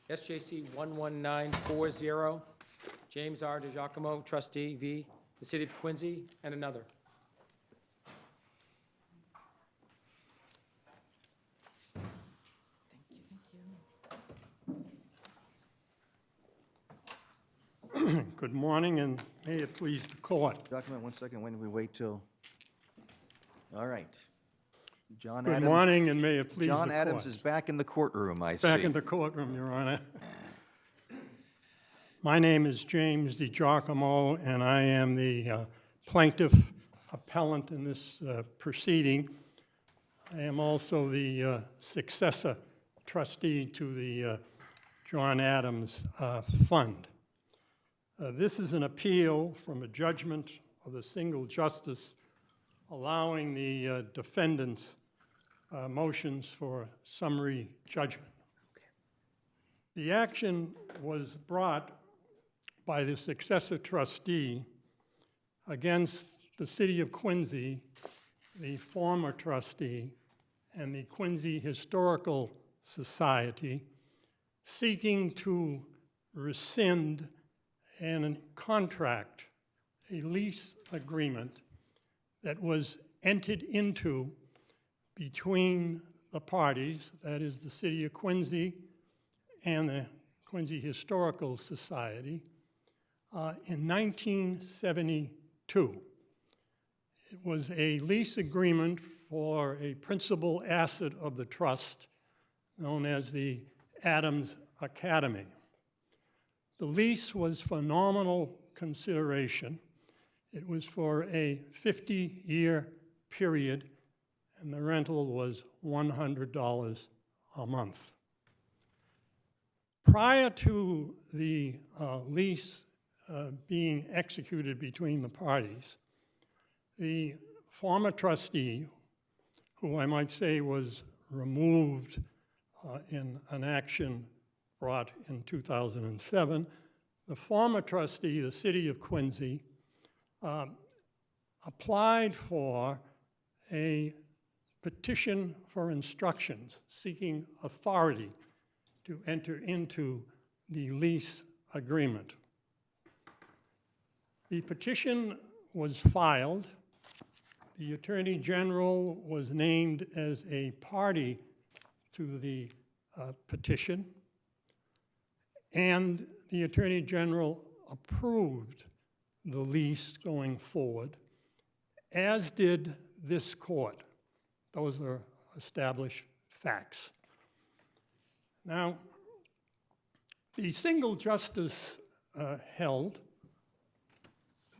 SJC-11940, James R. DeGiacomo, trustee, v. the City of Quincy, and another. Good morning, and may it please the court. Document 1 second, when do we wait till? All right. John Good Adams. morning, and may it please the court. John Adams is back in the courtroom, I see. Back in the courtroom, Your Honor. My name is James DeGiacomo, and I am the plaintiff appellant in this proceeding. I am also the successor trustee to the John Adams Fund. This is an appeal from a judgment of the single justice allowing the defendant's motions for summary judgment. The action was brought by the successor trustee against the City of Quincy, the former trustee, and the Quincy Historical Society, seeking to rescind a contract, a lease agreement that was entered into between the parties, that is the City of Quincy and the Quincy Historical Society, in 1972. It was a lease agreement for a principal asset of the trust known as the Adams Academy. The lease was for nominal consideration. It was for a 50-year period, and the rental was $100 a month. Prior to the lease being executed between the parties, the former trustee, who I might say was removed in an action brought in 2007, the former trustee, the City of Quincy, applied for a petition for instructions seeking authority to enter into the lease agreement. The petition was filed. The Attorney General was named as a party to the petition, and the Attorney General approved the lease going forward, as did this court. Those are established facts. Now, the single justice held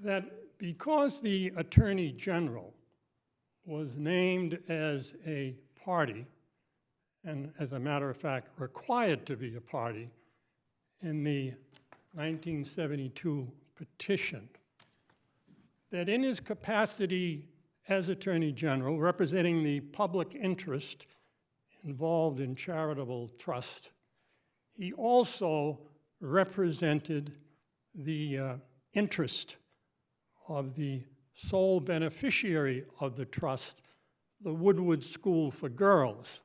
that because the Attorney General was named as a party, and as a matter of fact, required to be a party in the 1972 petition, that in his capacity as Attorney General, representing the public interest involved in charitable trust, he also represented the interest of the sole beneficiary of the trust, the Woodward School for Girls.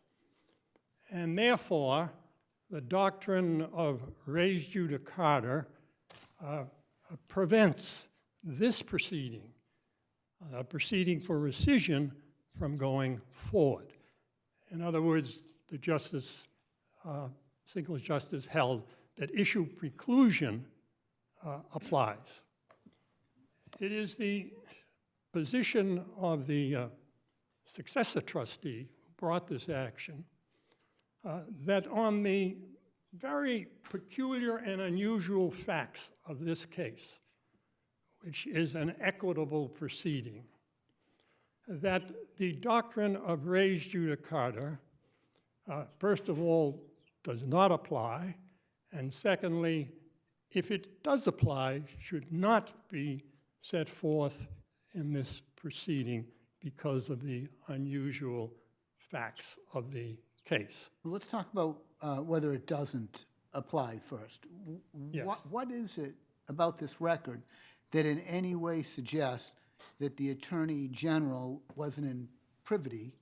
And therefore, the doctrine of res judicata prevents this proceeding, a proceeding for rescission, from going forward. In other words, the justice, single justice held that issue preclusion applies. It is the position of the successor trustee who brought this action that on the very peculiar and unusual facts of this case, which is an equitable proceeding, that the doctrine of res judicata, first of all, does not apply, and secondly, if it does apply, should not be set forth in this proceeding because of the unusual facts of the case. Let's talk about whether it doesn't apply first. Yes. What is it about this record that in any way suggests that the Attorney General wasn't in privity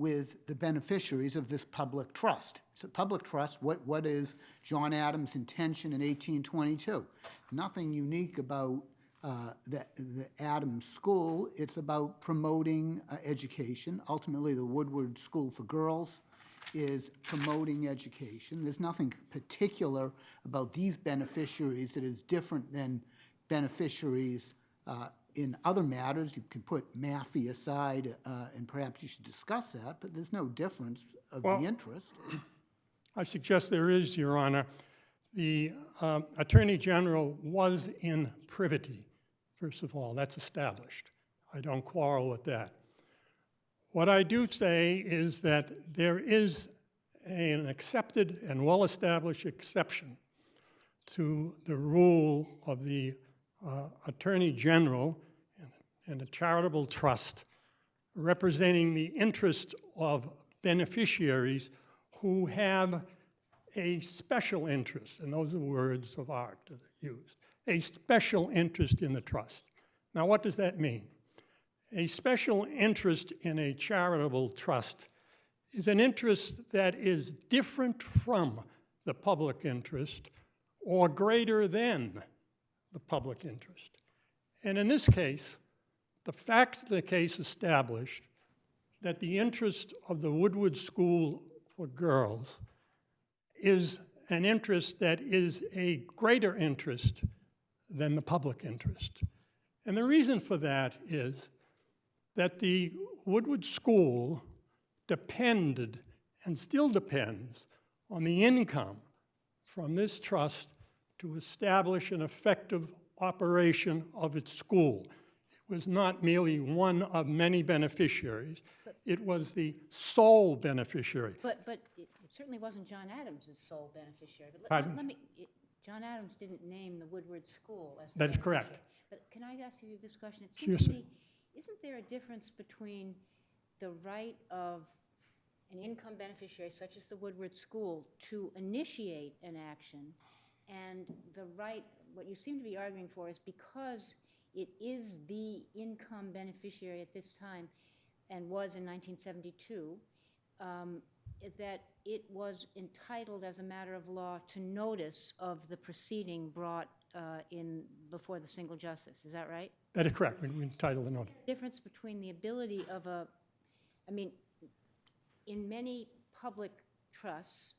with the beneficiaries of this public trust. It's a public trust. What is John Adams' intention in 1822? Nothing unique about the Adams School. It's about promoting education. Ultimately, the Woodward School for Girls is promoting education. There's nothing particular about these beneficiaries that is different than beneficiaries in other matters. You can put Maffei aside, and perhaps you should discuss that, but there's no difference of the interest. I suggest there is, Your Honor. The Attorney General was in privity, first of all. That's established. I don't quarrel with that. What I do say is that there is an accepted and well-established exception to the rule of the Attorney General and a charitable trust representing the interest of beneficiaries who have a special interest, and those are words of art that are used, a special interest in the trust. Now, what does that mean? A special interest in a charitable trust is an interest that is different from the public interest or greater than the public interest. And in this case, the facts of the case established that the interest of the Woodward School for Girls is an interest that is a greater interest than the public interest. And the reason for that is that the Woodward School depended and still depends on the income from this trust to establish an effective operation of its school. It was not merely one of many beneficiaries. It was the sole beneficiary. But it certainly wasn't John Adams' sole beneficiary. But Pardon? John Adams didn't name the Woodward School as the That is beneficiary. correct. But can I ask you this question? It Sure, seems to sir. me, isn't there a difference between the right of an income beneficiary, such as the Woodward School, to initiate an action, and the right, what you seem to be arguing for is because it is the income beneficiary at this time and was in 1972, that it was entitled as a matter of law to notice of the proceeding brought before the single justice. Is that right? That is correct. We entitled the notice. Difference between the ability of in many public trusts,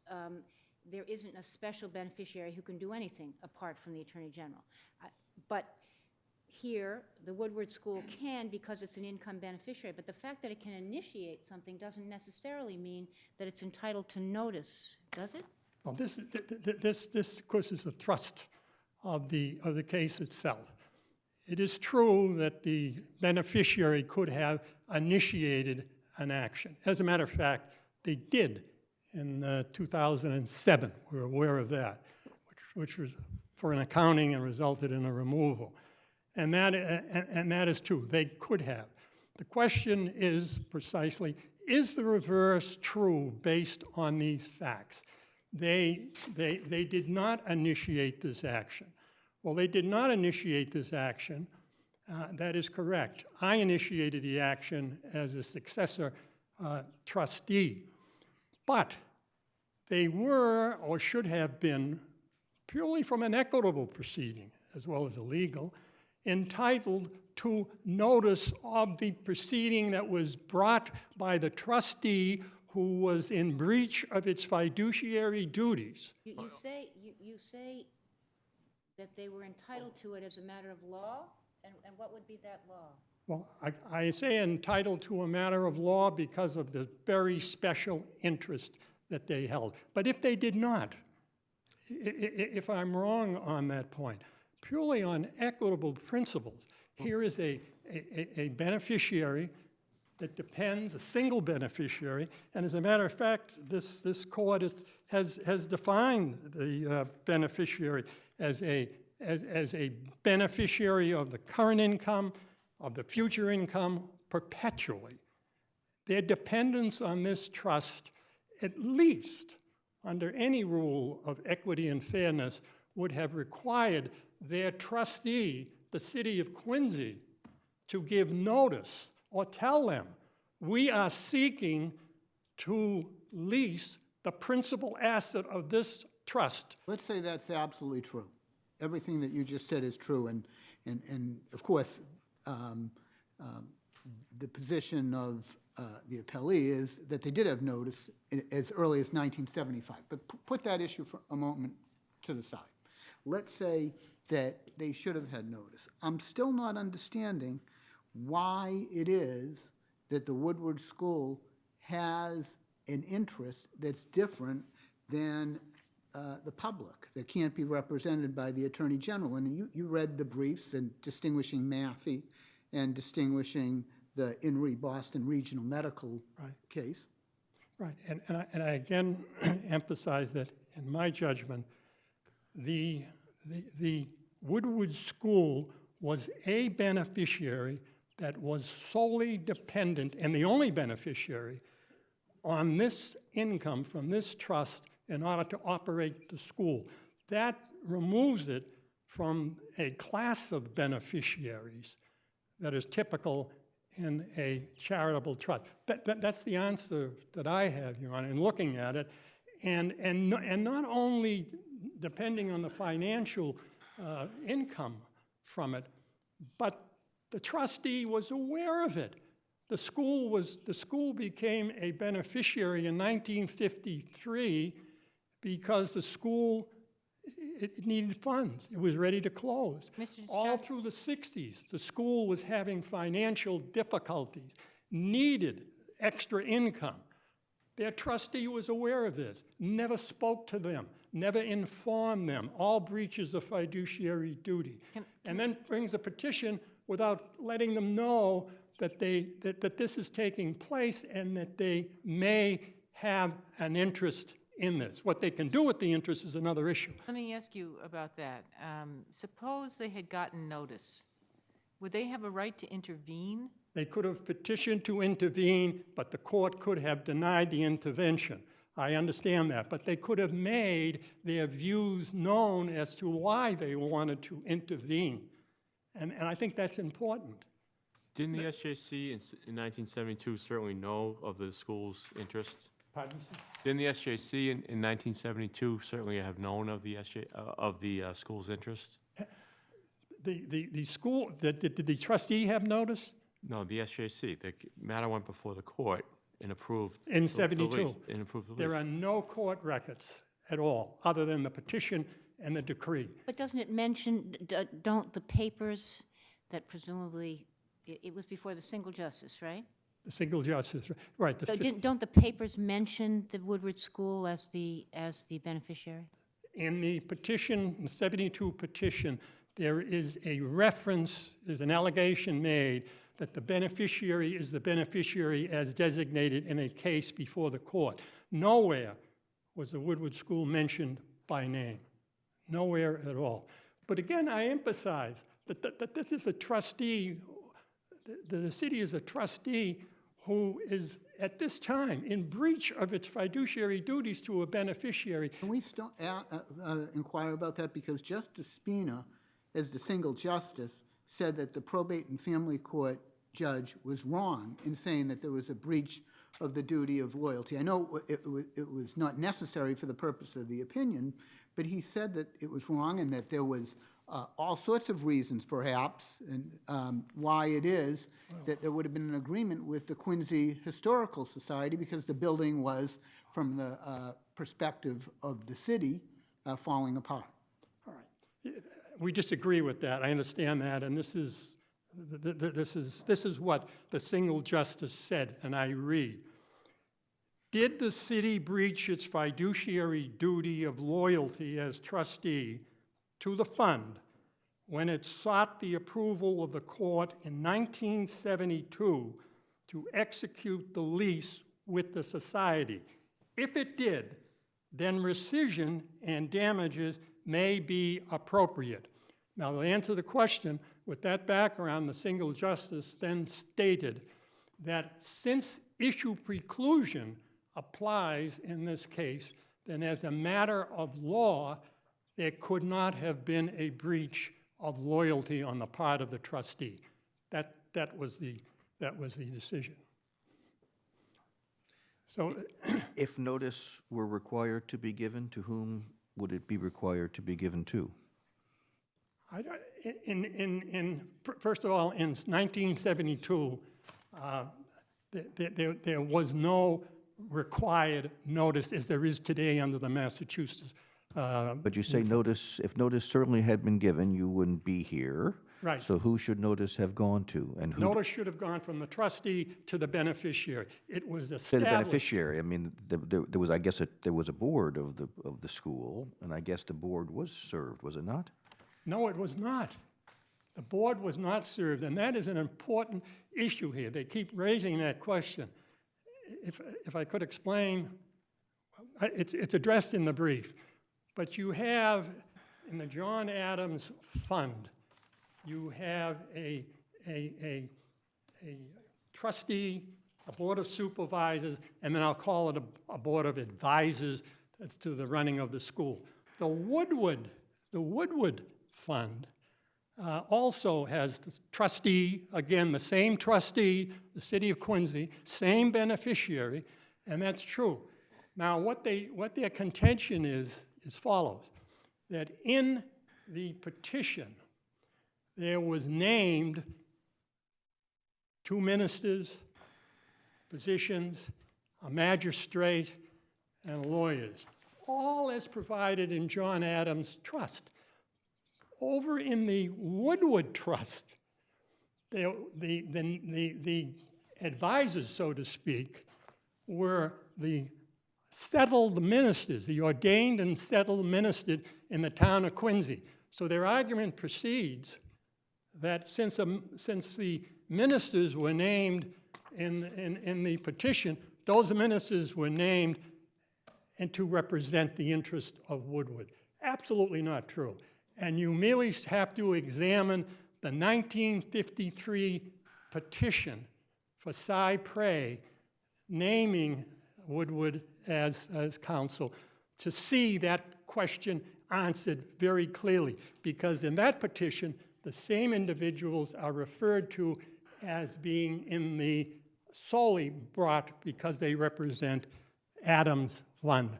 there isn't a special beneficiary who can do anything apart from the Attorney General. But here, the Woodward School can because it's an income beneficiary, but the fact that it can initiate something doesn't necessarily mean that it's entitled to notice, does it? Well, this, of course, is the thrust of the case itself. It is true that the beneficiary could have initiated an action. As a matter of fact, they did in 2007. We're aware of that, which was for an accounting and resulted in a removal. And that is true. They could have. The question is precisely, is the reverse true based on these facts? They did not initiate this action. Well, they did not initiate this action. That is correct. I initiated the action as a successor trustee. But they were, or should have been, purely from an equitable proceeding, as well as a legal, entitled to notice of the proceeding that was brought by the trustee who was in breach of its fiduciary duties. You say that they were entitled to it as a matter of law, and what would be that law? Well, I say entitled to a matter of law because of the very special interest that they held. But if they did not, if I'm wrong on that point, purely on equitable principles, here is a beneficiary that depends, a single beneficiary, and as a matter of fact, this court has defined the beneficiary as a beneficiary of the current income, of the future income, perpetually. Their dependence on this trust, at least under any rule of equity and fairness, would have required their trustee, the city of Quincy, to give notice or tell them, we are seeking to lease the principal asset of this trust. Let's say that's absolutely true. Everything that you just said is true, and of course, the position of the appellee is that they did have notice as early as 1975. But put that issue for a moment to the side. Let's say that they should have had notice. I'm still not understanding why it is that the Woodward School has an interest that's different than the public, that can't be represented by the Attorney General. And you read the briefs and distinguishing Maffei and distinguishing the In re Boston Regional Medical case. Right, and I again emphasize that in my judgment, the Woodward School was a beneficiary that was solely dependent, and the only beneficiary, on this income from this trust in order to operate the school. That removes it from a class of beneficiaries that is typical in a charitable trust. That's the answer that I have, Your Honor, in looking at it. And not only depending on the financial income from it, but the trustee was aware of it. The school became a beneficiary in 1953 because the school, it needed funds. It was ready to close. All through the 60s, the school was having financial difficulties, needed extra income. Their trustee was aware of this, never spoke to them, never informed them, all breaches of fiduciary duty. And then brings a petition without letting them know that that this is taking place and that they may have an interest in this. What they can do with the interest is another issue. Let me ask you about that. Suppose they had gotten notice. Would they have a right to intervene? They could have petitioned to intervene, but the court could have denied the intervention. I understand that, but they could have made their views known as to why they wanted to intervene. And I think that's important. Didn't the SJC in 1972 certainly know of the school's interest? Pardon? Didn't the SJC in 1972 certainly have known of the school's interest? The school, did the trustee have notice? No, the SJC. The matter went before the court and approved In the 72. lease, and approved the lease. There are no court records at all, other than the petition and the decree. But doesn't it mention, don't the papers that presumably, it was before the single justice, right? The single justice, right. So don't the papers mention the Woodward School as the beneficiary? In the petition, the 72 petition, there is a reference, there's an allegation made that the beneficiary is the beneficiary as designated in a case before the court. Nowhere was the Woodward School mentioned by name. Nowhere at all. But again, I emphasize that this is a trustee, the city is a trustee who is, at this time, in breach of its fiduciary duties to a beneficiary. Can we inquire about that? Because Justice Spina, as the single justice, said that the probate and family court judge was wrong in saying that there was a breach of the duty of loyalty. I know it was not necessary for the purpose of the opinion, but he said that it was wrong and that there was all sorts of reasons, perhaps, and why it is that there would have been an agreement with the Quincy Historical Society because the building was, from the perspective of the city, falling apart. All right. We disagree with that. I understand that, and this is what the single justice said, and I read. Did the city breach its fiduciary duty of loyalty as trustee to the fund when it sought the approval of the court in 1972 to execute the lease with the society? If it did, then rescission and damages may be appropriate. Now, to answer the question, with that background, the single justice then stated that since issue preclusion applies in this case, then as a matter of law, there could not have been a breach of loyalty on the part of the trustee. That was the decision. So If notice were required to be given, to whom would it be required to be given to? I don't, first of all, in 1972, there was no required notice as there is today under the Massachusetts. But you say notice, if notice certainly had been given, you wouldn't be here. Right. So who should notice have gone to? And who? Notice should have gone from the trustee to the beneficiary. It was To the established. beneficiary. I mean, there was, I guess, there was a board of the school, and I guess the board was served, was it not? No, it was not. The board was not served, and that is an important issue here. They keep raising that question. If I could explain, it's addressed in the brief, but you have, in the John Adams Fund, you have a trustee, a board of supervisors, and then I'll call it a board of advisors as to the running of the school. The Woodward Fund also has the trustee, again, the same trustee, the city of Quincy, same beneficiary, and that's true. Now, what their contention is follows, that in the petition, there was named 2 ministers, physicians, a magistrate, and lawyers, all as provided in John Adams' trust. Over in the Woodward Trust, the advisors, so to speak, were the settled ministers, the ordained and settled ministers in the town of Quincy. So their argument proceeds that since the ministers were named in the petition, those ministers were named and to represent the interest of Woodward. Absolutely not true. And you merely have to examine the 1953 petition for Cypre naming Woodward as counsel to see that question answered very clearly, because in that petition, the same individuals are referred to as being in the solely brought because they represent Adams Fund,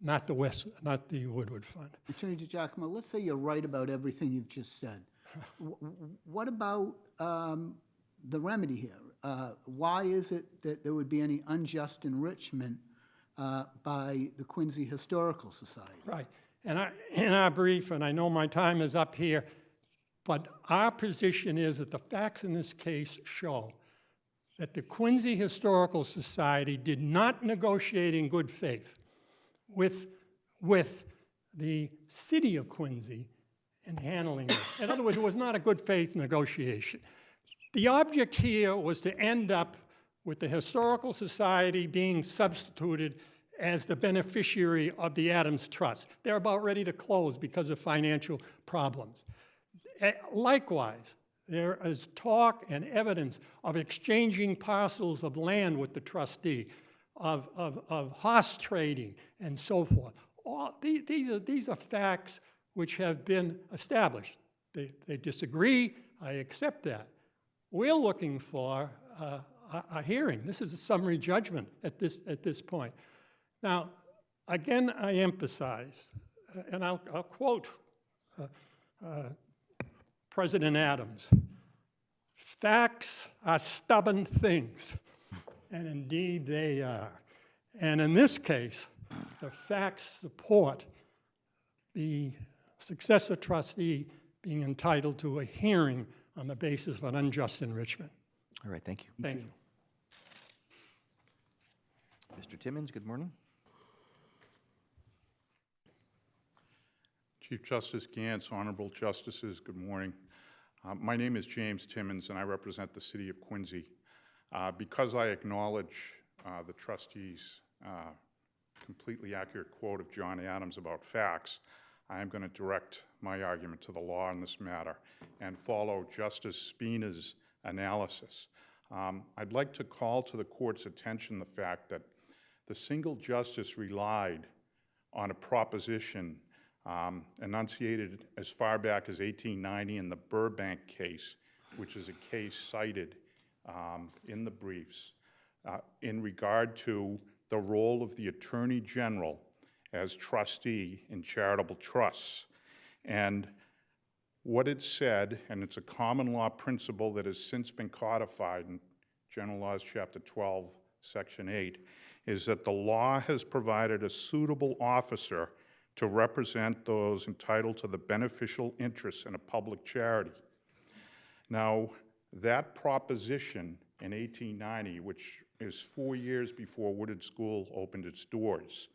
not the Woodward Fund. Attorney DeGiacomo, let's say you're right about everything you've just said. What about the remedy here? Why is it that there would be any unjust enrichment by the Quincy Historical Society? Right. And in our brief, and I know my time is up here, but our position is that the facts in this case show that the Quincy Historical Society did not negotiate in good faith with the city of Quincy in handling it. In other words, it was not a good faith negotiation. The object here was to end up with the Historical Society being substituted as the beneficiary of the Adams Trust. They're about ready to close because of financial problems. Likewise, there is talk and evidence of exchanging parcels of land with the trustee, of horse trading, and so forth. These are facts which have been established. They disagree. I accept that. We're looking for a hearing. This is a summary judgment at this point. Now, again, I emphasize, and I'll quote President Adams, facts are stubborn things, and indeed they are. And in this case, the facts support the successor trustee being entitled to a hearing on the basis of an unjust enrichment. All right, thank you. Thank you. Mr. Timmons, good morning. Chief Justice Gantz, honorable justices, good morning. My name is James Timmons, and I represent the city of Quincy. Because I acknowledge the trustee's completely accurate quote of John Adams about facts, I am going to direct my argument to the law in this matter and follow Justice Spina's analysis. I'd like to call to the court's attention the fact that the single justice relied on a proposition enunciated as far back as 1890 in the Burbank case, which is a case cited in the briefs, in regard to the role of the Attorney General as trustee in charitable trusts. And what it said, and it's a common law principle that has since been codified in General Laws, Chapter 12, Section 8, is that the law has provided a suitable officer to represent those entitled to the beneficial interests in a public charity. Now, that proposition in 1890, which is 4 years before Woodard School opened its doors,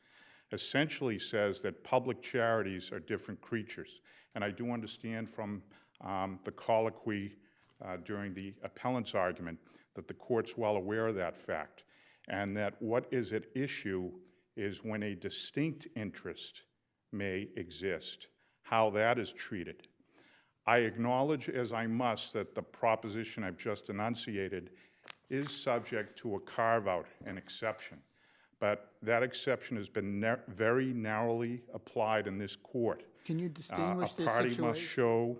essentially says that public charities are different creatures. And I do understand from the colloquy during the appellant's argument that the court's well aware of that fact, and that what is at issue is when a distinct interest may exist, how that is treated. I acknowledge, as I must, that the proposition I've just enunciated is subject to a carve-out, an exception. But that exception has been very narrowly applied in this court. Can you distinguish this A party situation? must show,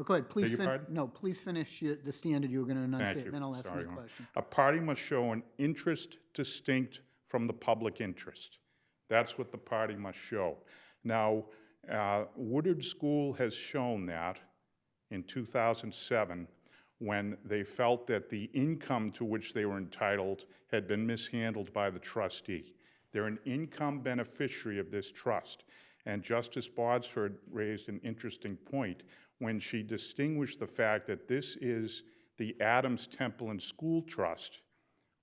Go ahead, please. Beg your pardon? No, please finish the standard you were going to thank enunciate, you, then I'll ask my sorry, Your Honor. question. A party must show an interest distinct from the public interest. That's what the party must show. Now, Woodard School has shown that in 2007 when they felt that the income to which they were entitled had been mishandled by the trustee. They're an income beneficiary of this trust. And Justice Bodsford raised an interesting point when she distinguished the fact that this is the Adams Temple and School Trust,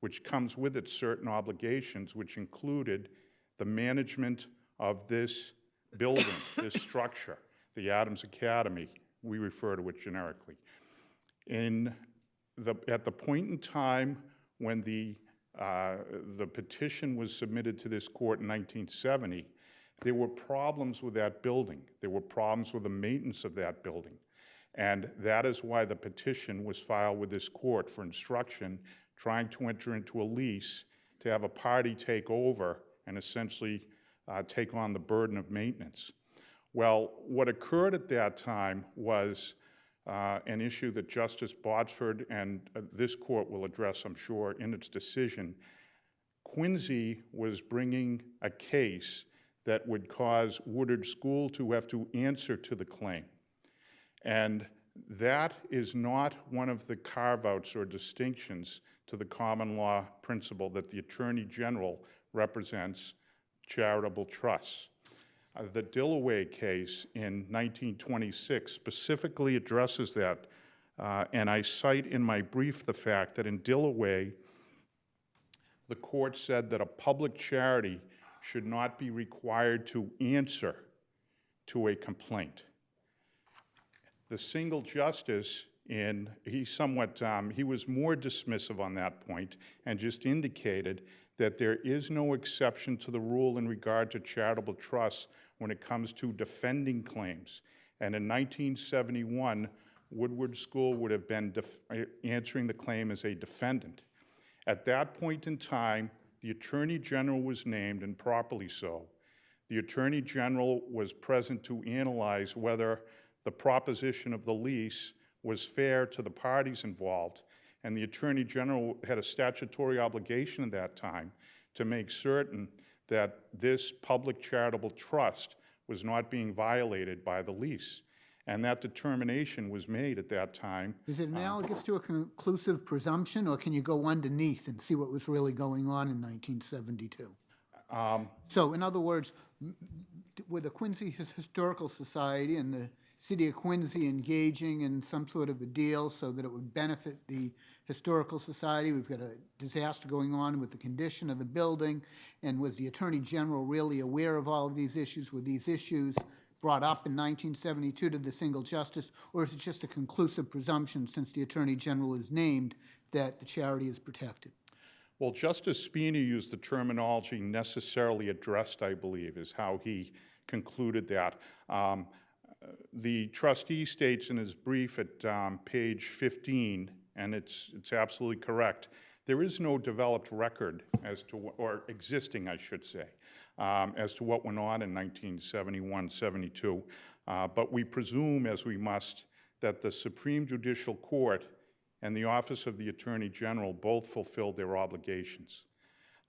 which comes with it certain obligations, which included the management of this building, this structure, the Adams Academy. We refer to it generically. At the point in time when the petition was submitted to this court in 1970, there were problems with that building. There were problems with the maintenance of that building. And that is why the petition was filed with this court for instruction, trying to enter into a lease to have a party take over and essentially take on the burden of maintenance. Well, what occurred at that time was an issue that Justice Bodsford and this court will address, I'm sure, in its decision. Quincy was bringing a case that would cause Woodard School to have to answer to the claim. And that is not one of the carve-outs or distinctions to the common law principle that the Attorney General represents charitable trusts. The Dillaway case in 1926 specifically addresses that, and I cite in my brief the fact that in Dillaway, the court said that a public charity should not be required to answer to a complaint. The single justice he was more dismissive on that point and just indicated that there is no exception to the rule in regard to charitable trusts when it comes to defending claims. And in 1971, Woodward School would have been answering the claim as a defendant. At that point in time, the Attorney General was named, and properly so. The Attorney General was present to analyze whether the proposition of the lease was fair to the parties involved, and the Attorney General had a statutory obligation at that time to make certain that this public charitable trust was not being violated by the lease. And that determination was made at that time. Is it analogous to a conclusive presumption, or can you go underneath and see what was really going on in 1972? So, in other words, were the Quincy Historical Society and the City of Quincy engaging in some sort of a deal so that it would benefit the Historical Society? We've got a disaster going on with the condition of the building, and was the Attorney General really aware of all of these issues? Were these issues brought up in 1972 to the single justice, or is it just a conclusive presumption, since the Attorney General is named, that the charity is protected? Well, Justice Spina used the terminology necessarily addressed, I believe, is how he concluded that. The trustee states in his brief at page 15, and it's absolutely correct, there is no developed record as to, or existing, I should say, as to what went on in 1971, 72. But we presume, as we must, that the Supreme Judicial Court and the Office of the Attorney General both fulfilled their obligations.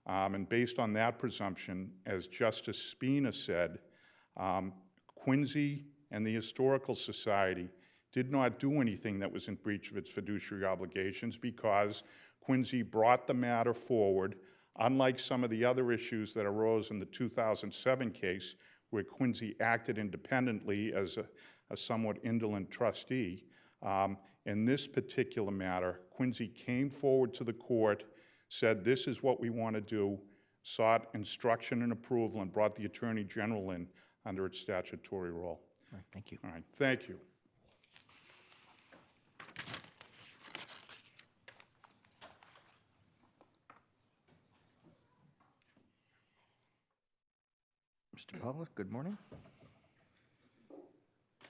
And based on that presumption, as Justice Spina said, Quincy and the Historical Society did not do anything that was in breach of its fiduciary obligations because Quincy brought the matter forward, unlike some of the other issues that arose in the 2007 case, where Quincy acted independently as a somewhat indolent trustee. In this particular matter, Quincy came forward to the court, said this is what we want to do, sought instruction and approval, and brought the Attorney General in under its statutory role. All right, thank you. All right, thank you. Mr. Pavlik, good morning.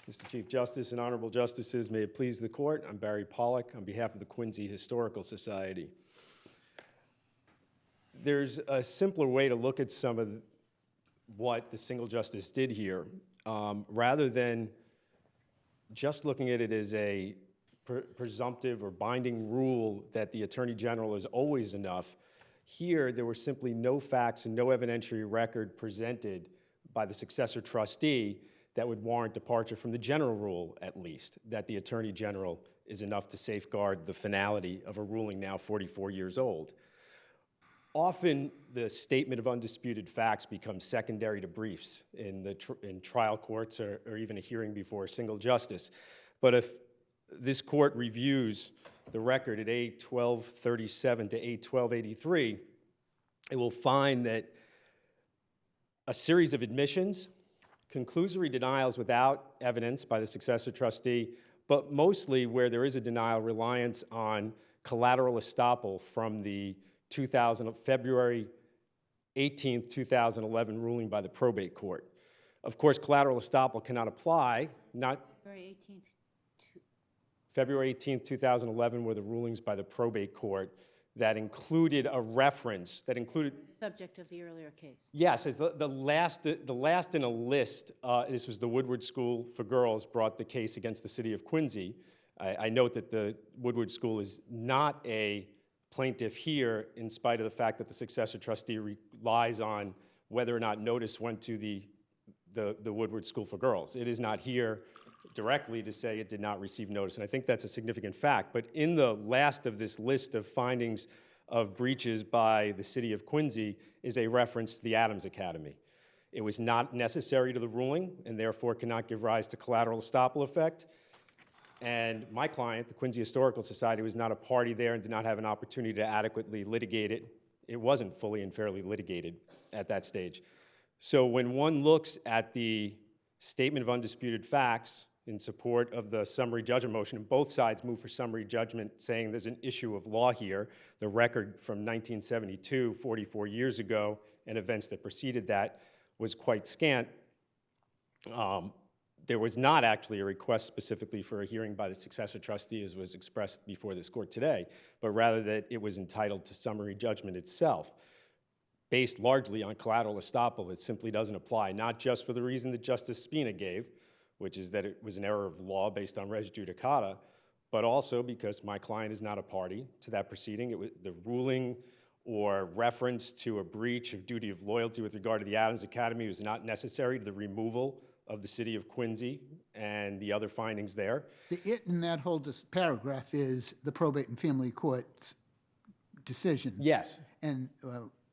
Mr. Chief Justice and honorable justices, may it please the court, I'm Barry Pollack on behalf of the Quincy Historical Society. There's a simpler way to look at some of what the single justice did here. Rather than just looking at it as a presumptive or binding rule that the Attorney General is always enough, here there were simply no facts and no evidentiary record presented by the successor trustee that would warrant departure from the general rule, at least, that the Attorney General is enough to safeguard the finality of a ruling now 44 years old. Often, the statement of undisputed facts becomes secondary to briefs in trial courts or even a hearing before a single justice. But if this court reviews the record at A1237 to A1283, it will find that a series of admissions, conclusory denials without evidence by the successor trustee, but mostly where there is a denial, reliance on collateral estoppel from the February 18th, 2011 ruling by the probate court. Of course, collateral estoppel cannot apply, February 18th, 2011 were the rulings by the probate court that included a reference, that included... Subject of the earlier case. Yes, it's the last in a list. This was the Woodward School for Girls brought the case against the city of Quincy. I note that the Woodward School is not a plaintiff here, in spite of the fact that the successor trustee relies on whether or not notice went to the Woodward School for Girls. It is not here directly to say it did not receive notice, and I think that's a significant fact. But in the last of this list of findings of breaches by the city of Quincy is a reference to the Adams Academy. It was not necessary to the ruling, and therefore cannot give rise to collateral estoppel effect. And my client, the Quincy Historical Society, was not a party there and did not have an opportunity to adequately litigate it. It wasn't fully and fairly litigated at that stage. So when one looks at the statement of undisputed facts in support of the summary judgment motion, and both sides move for summary judgment saying there's an issue of law here, the record from 1972, 44 years ago, and events that preceded that was quite scant. There was not actually a request specifically for a hearing by the successor trustee, as was expressed before this court today, but rather that it was entitled to summary judgment itself, based largely on collateral estoppel that simply doesn't apply, not just for the reason that Justice Spina gave, which is that it was an error of law based on res judicata, but also because my client is not a party to that proceeding. It was the ruling or reference to a breach of duty of loyalty with regard to the Adams Academy was not necessary to the removal of the city of Quincy and the other findings there. The it in that whole paragraph is the probate and family court's decision. Yes. And,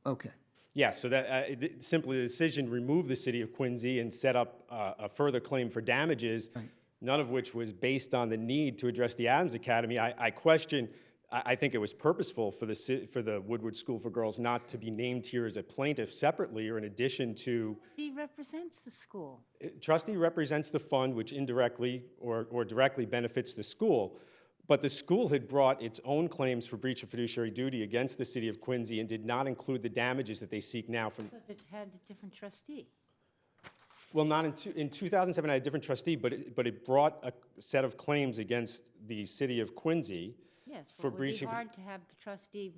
okay. Yes, so that simply the decision removed the city of Quincy and set up a further claim for damages, Right. none of which was based on the need to address the Adams Academy. I question, I think it was purposeful for the Woodward School for Girls not to be named here as a plaintiff separately or in addition to... He represents the school. Trustee represents the fund, which indirectly or directly benefits the school. But the school had brought its own claims for breach of fiduciary duty against the city of Quincy and did not include the damages that they seek now from... Because it had a different trustee. Well, not in 2007, I had a different trustee, but it brought a set of claims against the city of Quincy. Yes, For well, it would breach be of- hard to have the trustee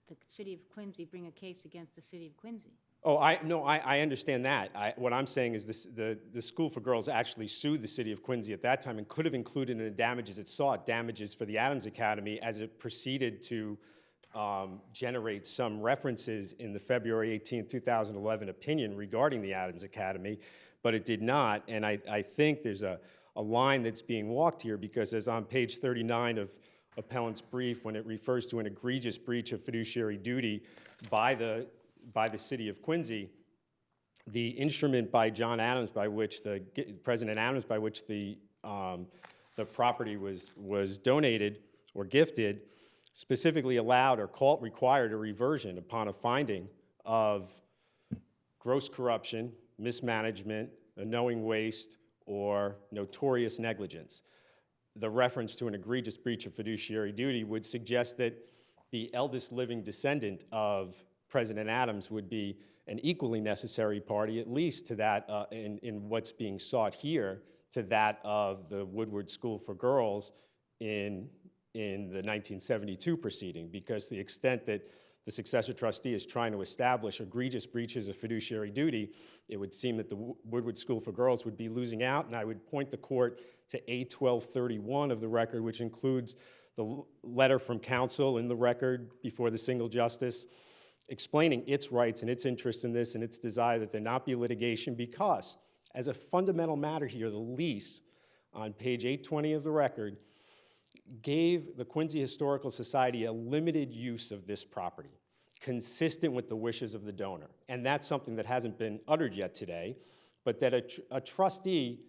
the city of Quincy bring a case against the city of Quincy. Oh, I understand that. What I'm saying is the School for Girls actually sued the city of Quincy at that time and could have included in the damages it sought, damages for the Adams Academy as it proceeded to generate some references in the February 18, 2011 opinion regarding the Adams Academy, but it did not. And I think there's a line that's being walked here, because as on page 39 of appellant's brief, when it refers to an egregious breach of fiduciary duty by the city of Quincy, the instrument by John Adams, by which President Adams, by which the property was donated or gifted, specifically allowed or required a reversion upon a finding of gross corruption, mismanagement, a knowing waste, or notorious negligence. The reference to an egregious breach of fiduciary duty would suggest that the eldest living descendant of President Adams would be an equally necessary party, at least to that, in what's being sought here, to that of the Woodward School for Girls in the 1972 proceeding, because the extent that the successor trustee is trying to establish egregious breaches of fiduciary duty, it would seem that the Woodward School for Girls would be losing out. And I would point the court to A1231 of the record, which includes the letter from counsel in the record before the single justice, explaining its rights and its interest in this and its desire that there not be litigation, because as a fundamental matter here, the lease on page 820 of the record gave the Quincy Historical Society a limited use of this property, consistent with the wishes of the donor. And that's something that hasn't been uttered yet today, but that a trustee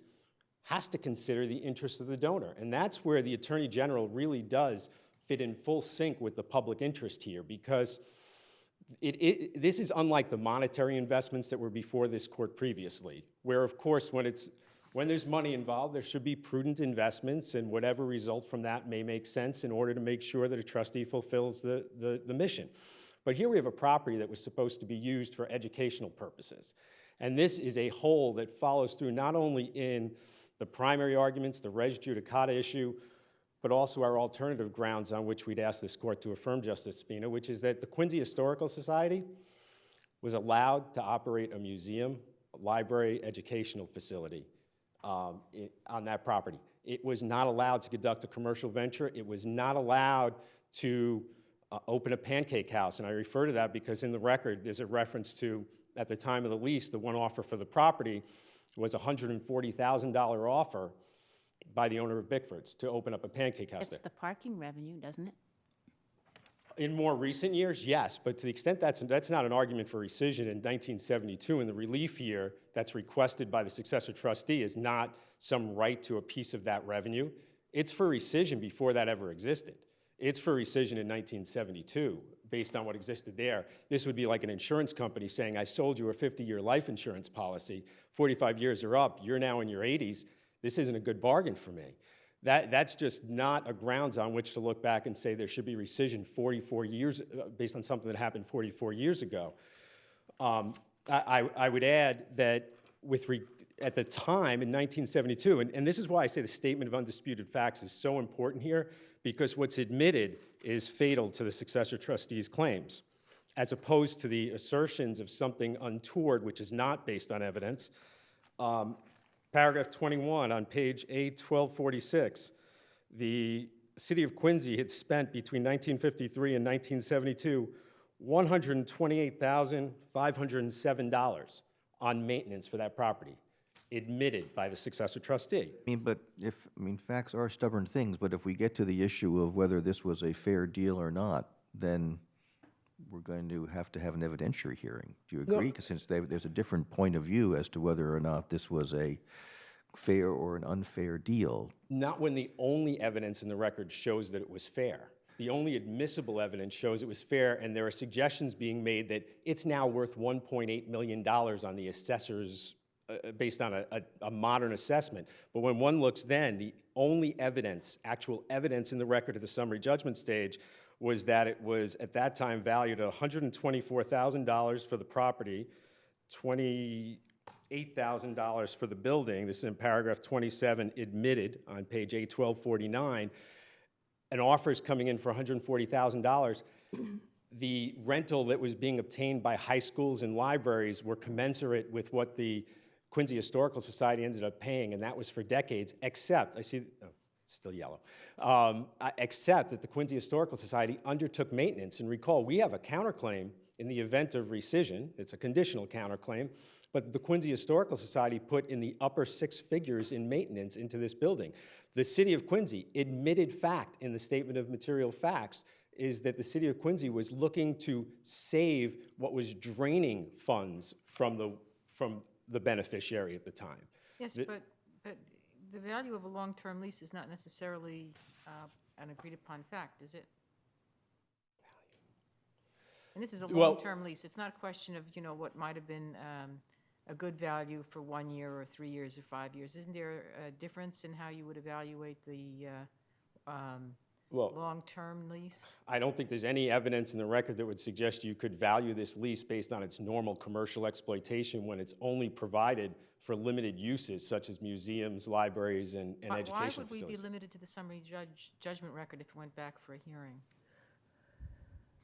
has to consider the interest of the donor. And that's where the Attorney General really does fit in full sync with the public interest here, because this is unlike the monetary investments that were before this court previously, where, of course, when there's money involved, there should be prudent investments, and whatever results from that may make sense in order to make sure that a trustee fulfills the mission. But here we have a property that was supposed to be used for educational purposes. And this is a whole that follows through not only in the primary arguments, the res judicata issue, but also our alternative grounds on which we'd ask this court to affirm Justice Spina, which is that the Quincy Historical Society was allowed to operate a museum, a library, educational facility on that property. It was not allowed to conduct a commercial venture. It was not allowed to open a pancake house. And I refer to that because in the record, there's a reference to, at the time of the lease, the one offer for the property was a $140,000 offer by the owner of Bickford's to open up a pancake house It's there. the parking revenue, doesn't it? In more recent years, yes, but to the extent that's not an argument for rescission in 1972, and the relief here that's requested by the successor trustee is not some right to a piece of that revenue. It's for rescission before that ever existed. It's for rescission in 1972, based on what existed there. This would be like an insurance company saying, I sold you a 50-year life insurance policy, 45 years are up, you're now in your 80s, this isn't a good bargain for me. That's just not a grounds on which to look back and say there should be rescission 44 years, based on something that happened 44 years ago. I would add that at the time in 1972, and this is why I say the statement of undisputed facts is so important here, because what's admitted is fatal to the successor trustee's claims, as opposed to the assertions of something untoward, which is not based on evidence. Paragraph 21 on page A1246, the city of Quincy had spent between 1953 and 1972 $128,507 on maintenance for that property, admitted by the successor trustee. Facts are stubborn things, but if we get to the issue of whether this was a fair deal or not, then we're going to have an evidentiary hearing. Do you agree? Because since there's a different point of view as to whether or not this was a fair or an unfair deal. Not when the only evidence in the record shows that it was fair. The only admissible evidence shows it was fair, and there are suggestions being made that it's now worth $1.8 million on the assessor's, based on a modern assessment. But when one looks then, the only evidence, actual evidence in the record at the summary judgment stage, was that it was at that time valued at $124,000 for the property, $28,000 for the building. This is in paragraph 27, admitted on page A1249. An offer is coming in for $140,000. The rental that was being obtained by high schools and libraries were commensurate with what the Quincy Historical Society ended up paying, and that was for decades, except, It's still yellow. Except that the Quincy Historical Society undertook maintenance. And recall, we have a counterclaim in the event of rescission. It's a conditional counterclaim. But the Quincy Historical Society put in the upper 6 figures in maintenance into this building. The city of Quincy, admitted fact in the statement of material facts, is that the city of Quincy was looking to save what was draining funds from the beneficiary at the time. Yes, but the value of a long-term lease is not necessarily an agreed-upon fact, is it? And this is a Well- long-term lease. It's not a question of, what might have been a good value for 1 year or 3 years or 5 years. Isn't there a difference in how you would evaluate the Well, long-term lease? I don't think there's any evidence in the record that would suggest you could value this lease based on its normal commercial exploitation when it's only provided for limited uses such as museums, libraries, and Why educational would we be facilities. limited to the summary judgment record if it went back for a hearing?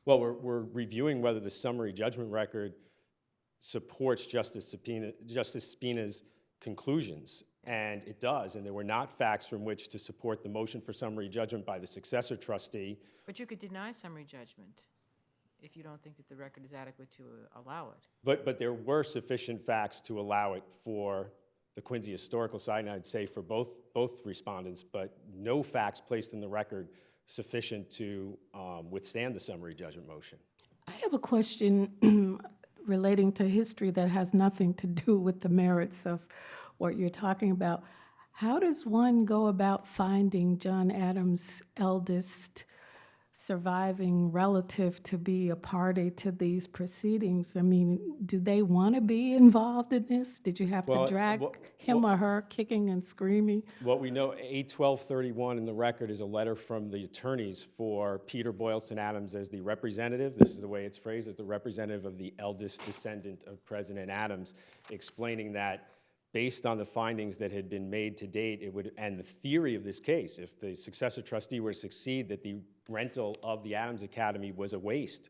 Well, we're reviewing whether the summary judgment record supports Justice Spina's conclusions, and it does, and there were not facts from which to support the motion for summary judgment by the successor trustee. But you could deny summary judgment if you don't think that the record is adequate to allow it. But there were sufficient facts to allow it for the Quincy Historical Society, and I'd say for both respondents, but no facts placed in the record sufficient to withstand the summary judgment motion. I have a question relating to history that has nothing to do with the merits of what you're talking about. How does one go about finding John Adams' eldest surviving relative to be a party to these proceedings? I mean, do they want to be involved in this? Did you have Well, to drag him or her kicking and screaming? What we know, 8/12/31 in the record is a letter from the attorneys for Peter Boylston Adams as the representative. This is the way it's phrased, as the representative of the eldest descendant of President Adams, explaining that based on the findings that had been made to date, it would, and the theory of this case, if the successor trustee were to succeed, that the rental of the Adams Academy was a waste,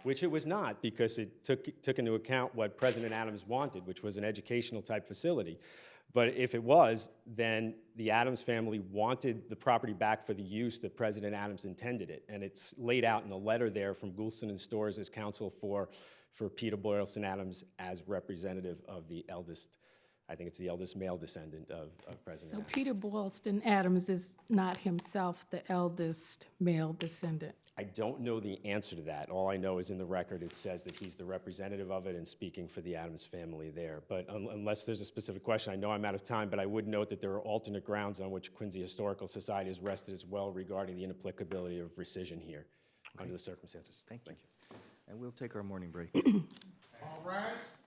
which it was not, because it took into account what President Adams wanted, which was an educational type facility. But if it was, then the Adams family wanted the property back for the use that President Adams intended it. And it's laid out in the letter there from Goulston and Storrs as counsel for Peter Boylston Adams as representative of the eldest, I think it's the eldest male descendant of President So Adams. Peter Boylston Adams is not himself the eldest male descendant. I don't know the answer to that. All I know is in the record it says that he's the representative of it and speaking for the Adams family there. But unless there's a specific question, I know I'm out of time, but I would note that there are alternate grounds on which Quincy Historical Society is rested as well regarding the inapplicability of rescission here under the circumstances. Thank you. And we'll take our morning break. All right.